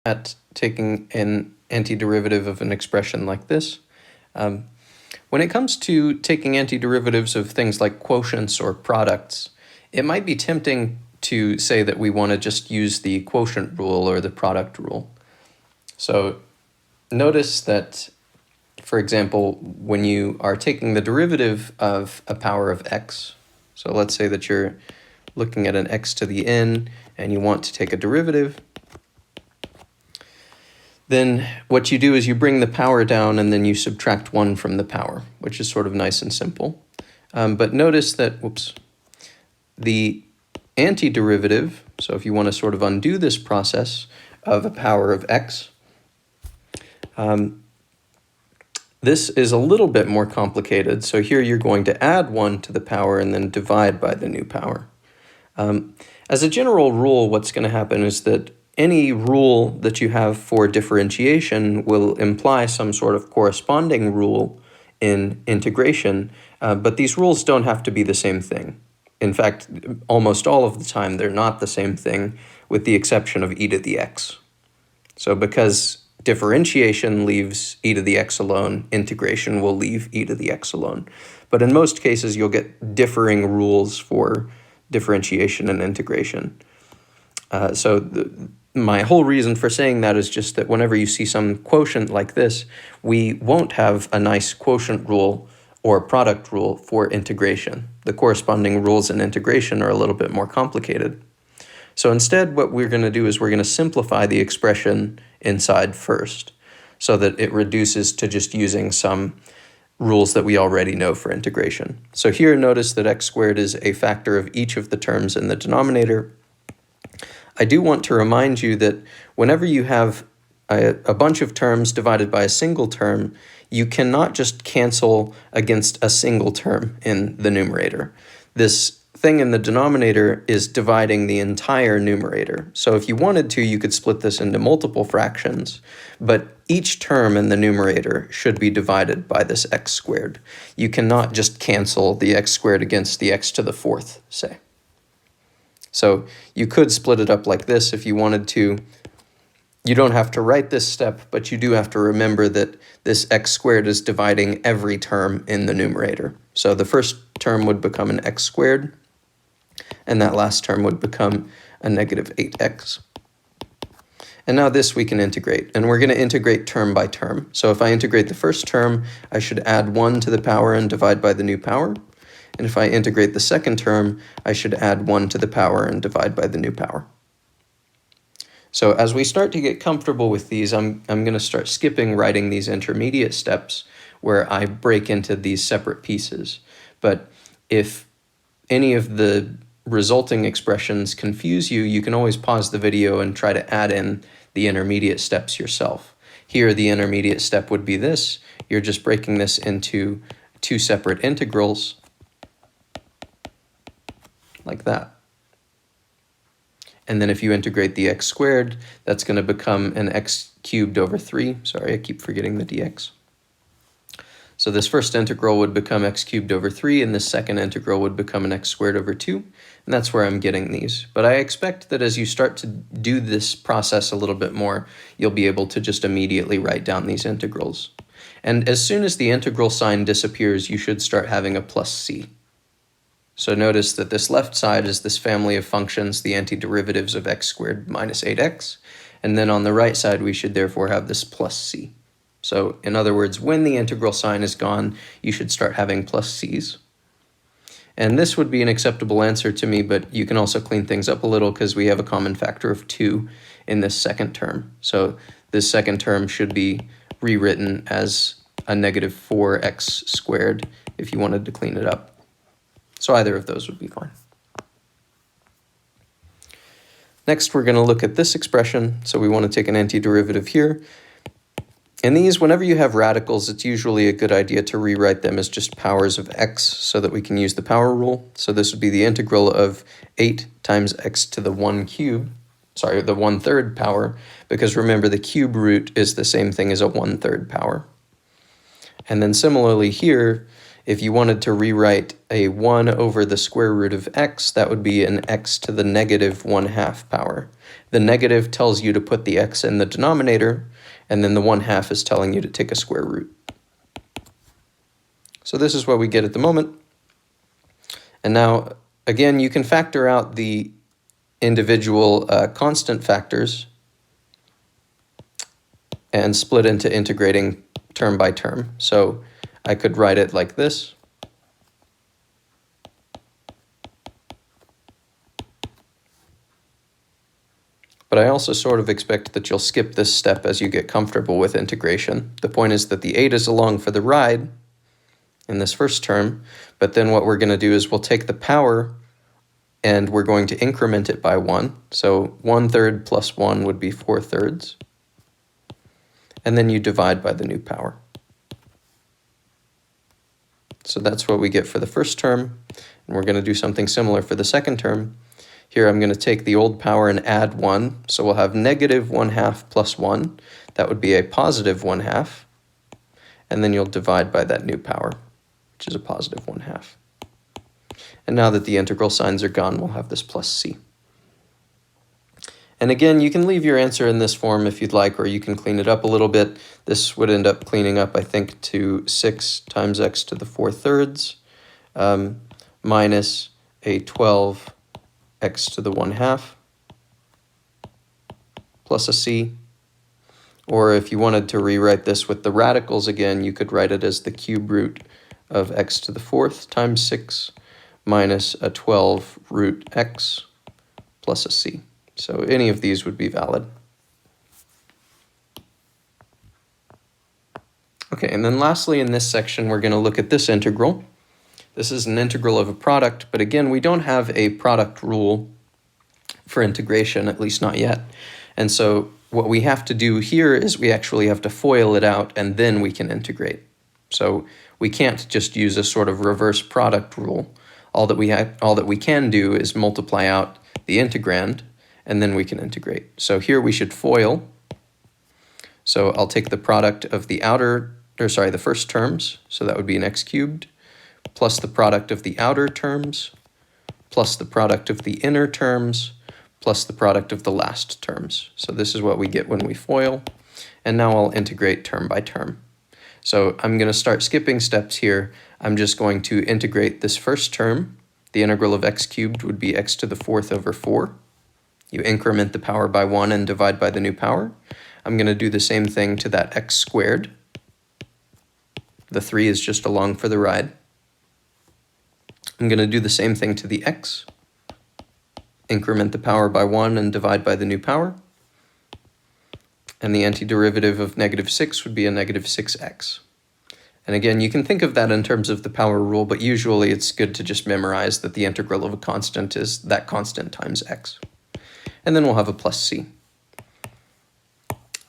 at taking an antiderivative of an expression like this. When it comes to taking antiderivatives of things like quotients or products, it might be tempting to say that we want to just use the quotient rule or the product rule. So notice that, for example, when you are taking the derivative of a power of x, so let's say that you're looking at an x to the n and you want to take a derivative, then what you do is you bring the power down and then you subtract 1 from the power, which is sort of nice and simple. But notice that, the antiderivative, so if you want to sort of undo this process of a power of x, this is a little bit more complicated. So here you're going to add 1 to the power and then divide by the new power. As a general rule, what's going to happen is that any rule that you have for differentiation will imply some sort of corresponding rule in integration, but these rules don't have to be the same thing. In fact, almost all of the time they're not the same thing, with the exception of e to the x. So because differentiation leaves e to the x alone, integration will leave e to the x alone. But in most cases, you'll get differing rules for differentiation and integration. My whole reason for saying that is just that whenever you see some quotient like this, we won't have a nice quotient rule or product rule for integration. The corresponding rules in integration are a little bit more complicated. So instead, what we're going to do is we're going to simplify the expression inside first, so that it reduces to just using some rules that we already know for integration. So here, notice that x squared is a factor of each of the terms in the denominator. I do want to remind you that whenever you have a bunch of terms divided by a single term, you cannot just cancel against a single term in the numerator. This thing in the denominator is dividing the entire numerator. So if you wanted to, you could split this into multiple fractions, but each term in the numerator should be divided by this x squared. You cannot just cancel the x squared against the x to the fourth, say. So you could split it up like this if you wanted to. You don't have to write this step, but you do have to remember that this x squared is dividing every term in the numerator. So the first term would become an x squared, and that last term would become a negative 8x. And now this we can integrate, and we're going to integrate term by term. So if I integrate the first term, I should add 1 to the power and divide by the new power. And if I integrate the second term, I should add 1 to the power and divide by the new power. So as we start to get comfortable with these, I'm going to start skipping writing these intermediate steps where I break into these separate pieces. But if any of the resulting expressions confuse you, you can always pause the video and try to add in the intermediate steps yourself. Here, the intermediate step would be this. You're just breaking this into 2 separate integrals, like that. And then if you integrate the x squared, that's going to become an x cubed over 3. Sorry, I keep forgetting the dx. So this first integral would become x cubed over 3, and this second integral would become an x squared over 2. And that's where I'm getting these. But I expect that as you start to do this process a little bit more, you'll be able to just immediately write down these integrals. And as soon as the integral sign disappears, you should start having a plus c. So notice that this left side is this family of functions, the antiderivatives of x squared minus 8x. And then on the right side, we should therefore have this plus c. So in other words, when the integral sign is gone, you should start having plus c's. And this would be an acceptable answer to me, but you can also clean things up a little because we have a common factor of 2 in this second term. So this second term should be rewritten as a negative 4x squared if you wanted to clean it up. So either of those would be fine. Next, we're going to look at this expression. So we want to take an antiderivative here. In these, whenever you have radicals, it's usually a good idea to rewrite them as just powers of x so that we can use the power rule. So this would be the integral of 8 times x to the 1/3 power, because remember the cube root is the same thing as a 1/3 power. And then similarly here, If you wanted to rewrite a 1 over the square root of x, that would be an x to the negative 1/2 power. The negative tells you to put the x in the denominator, and then the 1/2 is telling you to take a square root. So this is what we get at the moment. And now, again, you can factor out the individual constant factors and split into integrating term by term. So I could write it like this. But I also sort of expect that you'll skip this step as you get comfortable with integration. The point is that the 8 is along for the ride in this first term, but then what we're going to do is we'll take the power and we're going to increment it by 1. So 1/3 plus 1 would be 4/3. And then you divide by the new power. So that's what we get for the first term, and we're going to do something similar for the second term. Here I'm going to take the old power and add 1, so we'll have negative 1/2 plus 1. That would be a positive 1/2, and then you'll divide by that new power, which is a positive 1/2. And now that the integral signs are gone, we'll have this plus c. And again, you can leave your answer in this form if you'd like, or you can clean it up a little bit. This would end up cleaning up, I think, to 6 times x to the 4/3 minus a 12 x to the 1/2 plus a c. Or if you wanted to rewrite this with the radicals again, you could write it as the cube root of x to the 4th times 6 minus a 12 root x plus a c. So any of these would be valid. Okay, and then lastly in this section, we're going to look at this integral. This is an integral of a product, but again, we don't have a product rule for integration, at least not yet. And so what we have to do here is we actually have to FOIL it out, and then we can integrate. So we can't just use a sort of reverse product rule. All that we can do is multiply out the integrand, and then we can integrate. So here we should FOIL. So I'll take the product of the the first terms, so that would be an x cubed, plus the product of the outer terms, plus the product of the inner terms, plus the product of the last terms. So this is what we get when we FOIL. And now I'll integrate term by term. So I'm going to start skipping steps here. I'm just going to integrate this first term. The integral of x cubed would be x to the 4th over 4. You increment the power by 1 and divide by the new power. I'm going to do the same thing to that x squared. The 3 is just along for the ride. I'm going to do the same thing to the x. Increment the power by 1 and divide by the new power. And the antiderivative of -6 would be a -6x. And again, you can think of that in terms of the power rule, but usually it's good to just memorize that the integral of a constant is that constant times x. And then we'll have a plus c.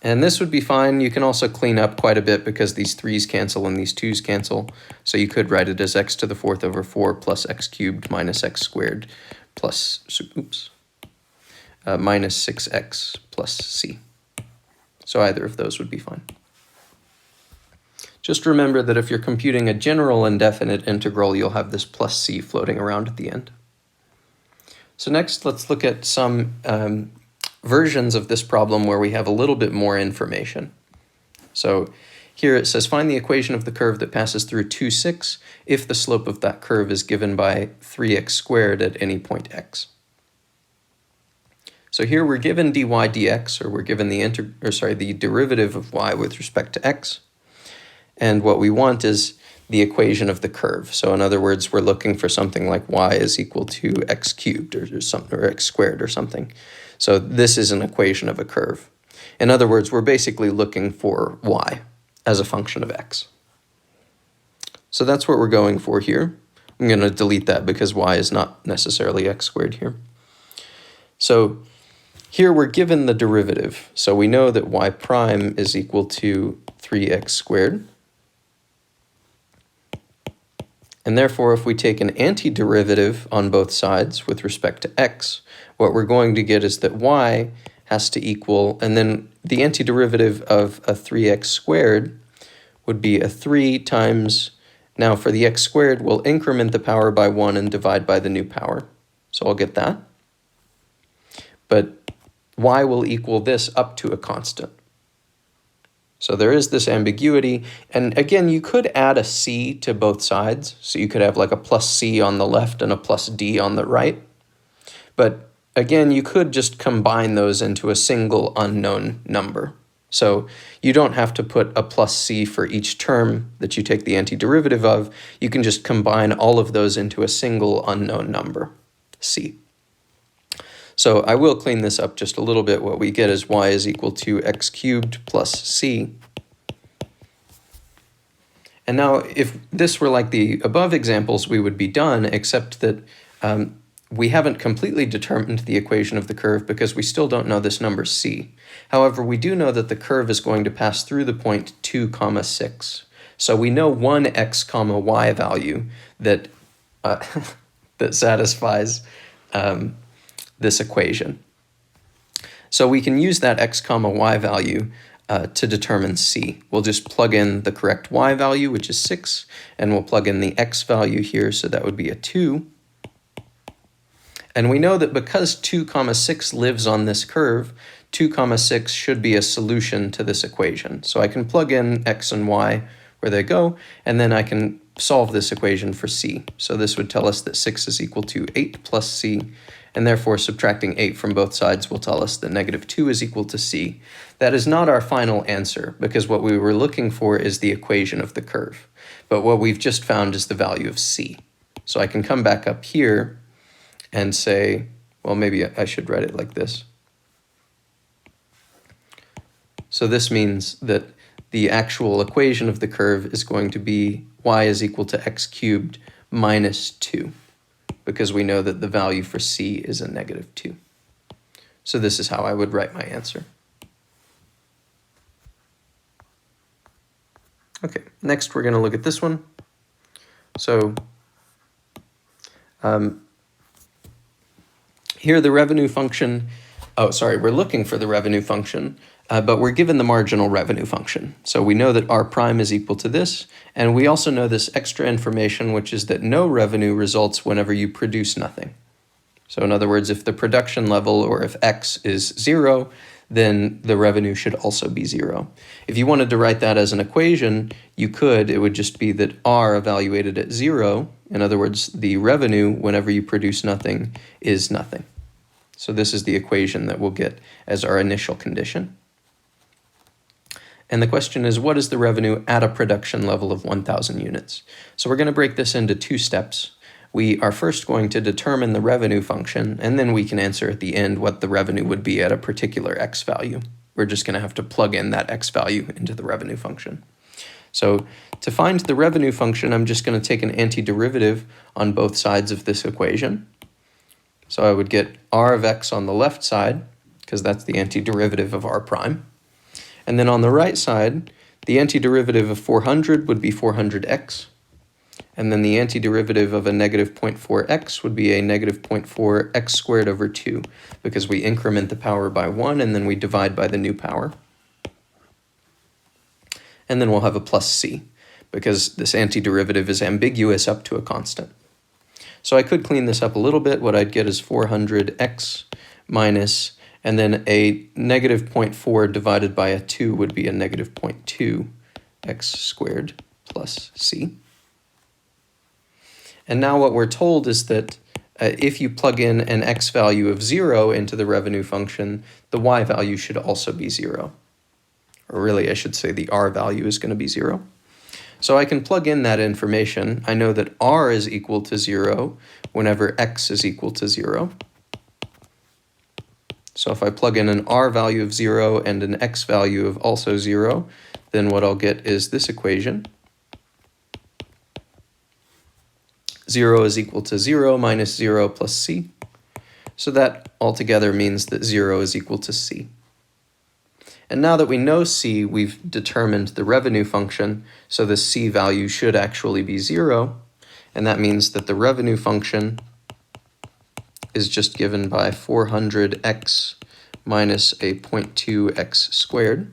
And this would be fine. You can also clean up quite a bit because these 3's cancel and these 2's cancel. So you could write it as x to the 4th over 4 plus x cubed minus x squared plus, minus 6x plus c. So either of those would be fine. Just remember that if you're computing a general indefinite integral, you'll have this plus c floating around at the end. So next, let's look at some versions of this problem where we have a little bit more information. So here it says, find the equation of the curve that passes through 2, 6 if the slope of that curve is given by 3x squared at any point x. So here we're given dy dx, or we're given the derivative of y with respect to x. And what we want is the equation of the curve. So in other words, we're looking for something like y is equal to x cubed or something, or x squared or something. So this is an equation of a curve. In other words, we're basically looking for y as a function of x. So that's what we're going for here. I'm going to delete that because y is not necessarily x squared here. So here we're given the derivative. So we know that y prime is equal to 3x squared. And therefore, if we take an antiderivative on both sides with respect to x, what we're going to get is that y has to equal, and then the antiderivative of a 3x squared would be a 3 times Now for the x squared, we'll increment the power by 1 and divide by the new power. So I'll get that. But y will equal this up to a constant. So there is this ambiguity, and again, you could add a c to both sides, so you could have like a plus c on the left and a plus d on the right. But again, you could just combine those into a single unknown number. So you don't have to put a plus c for each term that you take the antiderivative of. You can just combine all of those into a single unknown number, c. So I will clean this up just a little bit. What we get is y is equal to x cubed plus c. And now if this were like the above examples, we would be done, except that we haven't completely determined the equation of the curve because we still don't know this number c. However, we do know that the curve is going to pass through the point 2, 6. So we know one x, y value that, that satisfies this equation. So we can use that x, y value to determine c. We'll just plug in the correct y value, which is 6, and we'll plug in the x value here, so that would be a 2. And we know that because 2, 6 lives on this curve, 2, 6 should be a solution to this equation. So I can plug in x and y where they go, and then I can solve this equation for c. So this would tell us that 6 is equal to 8 plus c, and therefore subtracting 8 from both sides will tell us that negative 2 is equal to c. That is not our final answer, because what we were looking for is the equation of the curve. But what we've just found is the value of c. So I can come back up here and say, well, maybe I should write it like this. So this means that the actual equation of the curve is going to be y is equal to x cubed minus 2, because we know that the value for c is a negative 2. So this is how I would write my answer. Okay, next we're going to look at this one. So here the revenue function, we're looking for the revenue function, but we're given the marginal revenue function. So we know that r prime is equal to this, and we also know this extra information, which is that no revenue results whenever you produce nothing. So in other words, if the production level, or if x is 0, then the revenue should also be 0. If you wanted to write that as an equation, you could. It would just be that r evaluated at 0, in other words, the revenue whenever you produce nothing is nothing. So this is the equation that we'll get as our initial condition. And the question is, what is the revenue at a production level of 1,000 units? So we're going to break this into 2 steps. We are first going to determine the revenue function, and then we can answer at the end what the revenue would be at a particular x value. We're just going to have to plug in that x value into the revenue function. So to find the revenue function, I'm just going to take an antiderivative on both sides of this equation. So I would get r of x on the left side, because that's the antiderivative of r prime. And then on the right side, the antiderivative of 400 would be 400x. And then the antiderivative of a negative 0.4x would be a negative 0.4x squared over 2, because we increment the power by 1 and then we divide by the new power. And then we'll have a plus c, because this antiderivative is ambiguous up to a constant. So I could clean this up a little bit. What I'd get is 400x minus, and then a negative 0.4 divided by a 2 would be a negative 0.2x squared plus c. And now what we're told is that if you plug in an x value of 0 into the revenue function, the y value should also be 0. Or really, I should say the r value is going to be 0. So I can plug in that information. I know that r is equal to 0 whenever x is equal to 0. So if I plug in an r value of 0 and an x value of also 0, then what I'll get is this equation. 0 is equal to 0 minus 0 plus c. So that altogether means that 0 is equal to c. And now that we know c, we've determined the revenue function, so the c value should actually be 0, and that means that the revenue function is just given by 400x minus a 0.2x squared.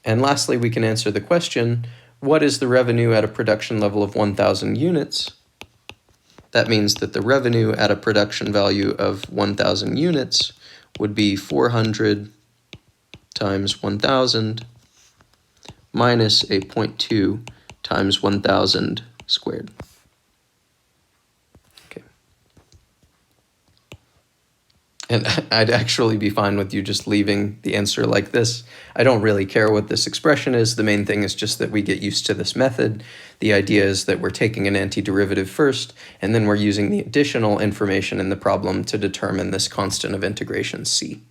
And lastly, we can answer the question, what is the revenue at a production level of 1,000 units? That means that the revenue at a production value of 1,000 units would be 400 times 1,000 minus a 0.2 times 1,000 squared. Okay. And I'd actually be fine with you just leaving the answer like this. I don't really care what this expression is. The main thing is just that we get used to this method. The idea is that we're taking an antiderivative first, and then we're using the additional information in the problem to determine this constant of integration c.